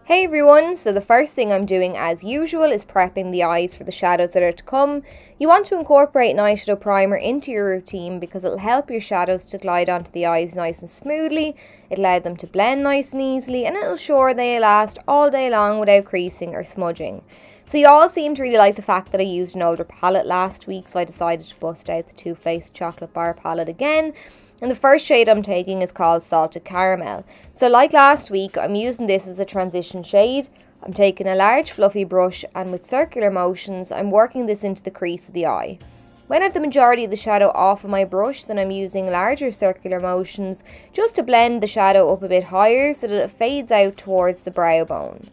Hey everyone, so the first thing I'm doing as usual is prepping the eyes for the shadows that are to come. You want to incorporate an eyeshadow primer into your routine because it'll help your shadows to glide onto the eyes nice and smoothly, it'll allow them to blend nice and easily, and it'll ensure they last all day long without creasing or smudging. So you all seem to really like the fact that I used an older palette last week, so I decided to bust out the Too Faced Chocolate Bar palette again. And the first shade I'm taking is called Salted Caramel. So like last week, I'm using this as a transition shade. I'm taking a large fluffy brush and with circular motions, I'm working this into the crease of the eye. When I have the majority of the shadow off of my brush, then I'm using larger circular motions just to blend the shadow up a bit higher so that it fades out towards the brow bone.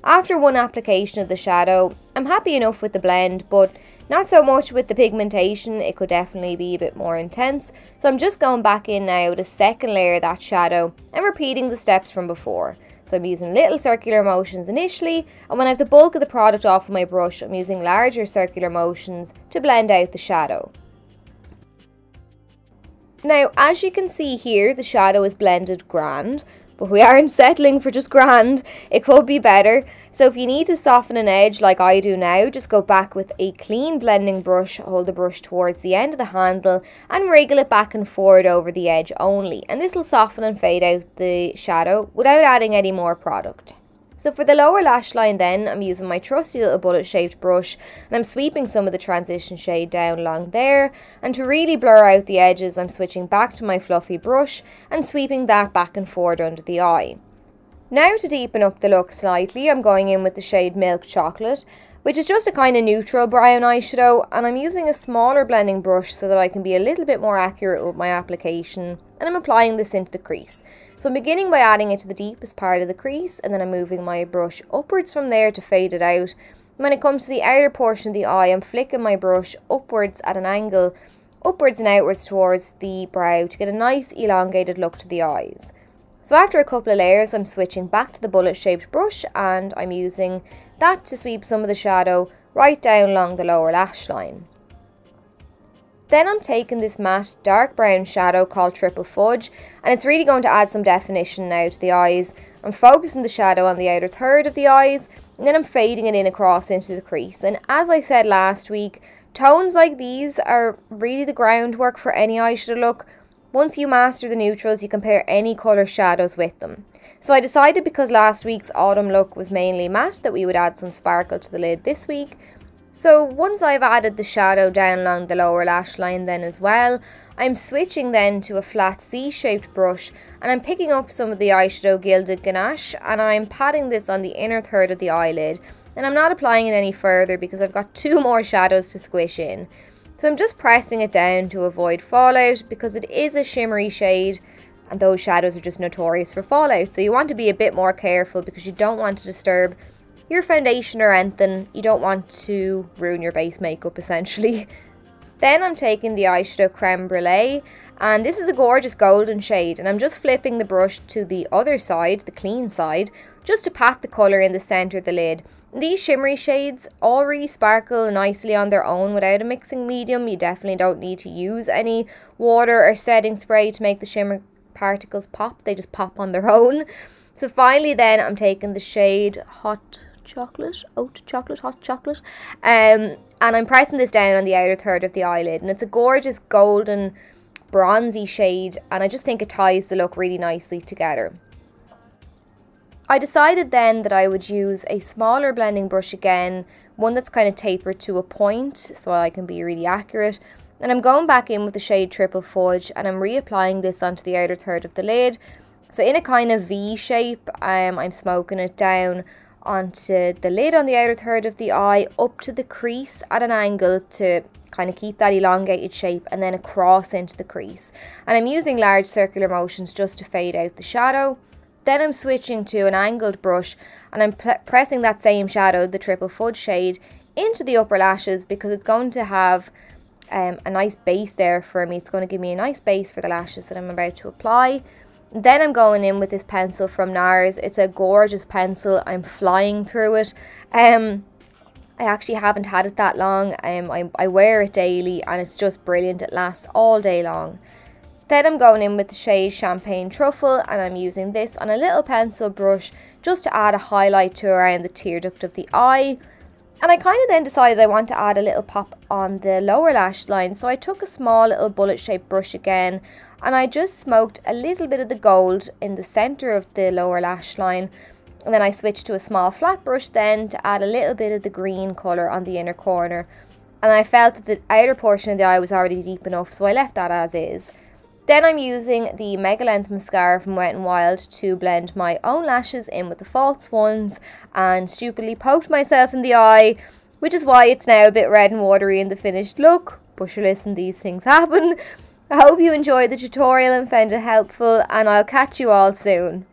After one application of the shadow, I'm happy enough with the blend, but not so much with the pigmentation. It could definitely be a bit more intense. So I'm just going back in now with a second layer of that shadow and repeating the steps from before. So I'm using little circular motions initially, and when I have the bulk of the product off of my brush, I'm using larger circular motions to blend out the shadow. Now, as you can see here, the shadow is blended grand, but we aren't settling for just grand. It could be better. So if you need to soften an edge like I do now, just go back with a clean blending brush, hold the brush towards the end of the handle and wriggle it back and forward over the edge only. And this will soften and fade out the shadow without adding any more product. So for the lower lash line then, I'm using my trusty little bullet shaped brush and I'm sweeping some of the transition shade down along there, and to really blur out the edges I'm switching back to my fluffy brush and sweeping that back and forward under the eye. Now to deepen up the look slightly, I'm going in with the shade Milk Chocolate, which is just a kind of neutral brown eyeshadow, and I'm using a smaller blending brush so that I can be a little bit more accurate with my application, and I'm applying this into the crease. So I'm beginning by adding it to the deepest part of the crease, and then I'm moving my brush upwards from there to fade it out. When it comes to the outer portion of the eye, I'm flicking my brush upwards at an angle, upwards and outwards towards the brow to get a nice elongated look to the eyes. So after a couple of layers, I'm switching back to the bullet shaped brush and I'm using that to sweep some of the shadow right down along the lower lash line. Then I'm taking this matte dark brown shadow called Triple Fudge, and it's really going to add some definition now to the eyes. I'm focusing the shadow on the outer third of the eyes, and then I'm fading it in across into the crease. And as I said last week, tones like these are really the groundwork for any eyeshadow look. Once you master the neutrals, you can pair any colour shadows with them. So I decided, because last week's autumn look was mainly matte, that we would add some sparkle to the lid this week. So once I've added the shadow down along the lower lash line then as well, I'm switching then to a flat C-shaped brush and I'm picking up some of the eyeshadow Gilded Ganache and I'm patting this on the inner third of the eyelid, and I'm not applying it any further because I've got two more shadows to squish in. So I'm just pressing it down to avoid fallout because it is a shimmery shade and those shadows are just notorious for fallout. So you want to be a bit more careful because you don't want to disturb your foundation or anything. You don't want to ruin your base makeup essentially. Then I'm taking the eyeshadow Creme Brulee, and this is a gorgeous golden shade, and I'm just flipping the brush to the other side, the clean side, just to pat the colour in the centre of the lid. These shimmery shades all really sparkle nicely on their own without a mixing medium. You definitely don't need to use any water or setting spray to make the shimmer particles pop. They just pop on their own. So finally then I'm taking the shade Hot Chocolate, and I'm pressing this down on the outer third of the eyelid, and it's a gorgeous golden bronzy shade, and I just think it ties the look really nicely together. I decided then that I would use a smaller blending brush again, one that's kind of tapered to a point so I can be really accurate, and I'm going back in with the shade Triple Fudge and I'm reapplying this onto the outer third of the lid. So in a kind of V shape, I'm smoking it down onto the lid on the outer third of the eye, up to the crease at an angle to kind of keep that elongated shape, and then across into the crease. And I'm using large circular motions just to fade out the shadow. Then I'm switching to an angled brush and I'm pressing that same shadow, the Triple Fudge shade, into the upper lashes because it's going to have a nice base there for me. It's going to give me a nice base for the lashes that I'm about to apply. Then I'm going in with this pencil from NARS. It's a gorgeous pencil. I'm flying through it. I actually haven't had it that long. I wear it daily and it's just brilliant. It lasts all day long. Then I'm going in with the shade Champagne Truffle and I'm using this on a little pencil brush just to add a highlight to around the tear duct of the eye. And I kind of then decided I want to add a little pop on the lower lash line, so I took a small little bullet shaped brush again, and I just smoked a little bit of the gold in the centre of the lower lash line, and then I switched to a small flat brush then to add a little bit of the green colour on the inner corner. And I felt that the outer portion of the eye was already deep enough, so I left that as is. Then I'm using the Mega Length Mascara from Wet n Wild to blend my own lashes in with the false ones, and stupidly poked myself in the eye, which is why it's now a bit red and watery in the finished look. But sure, listen, these things happen. I hope you enjoyed the tutorial and found it helpful, and I'll catch you all soon.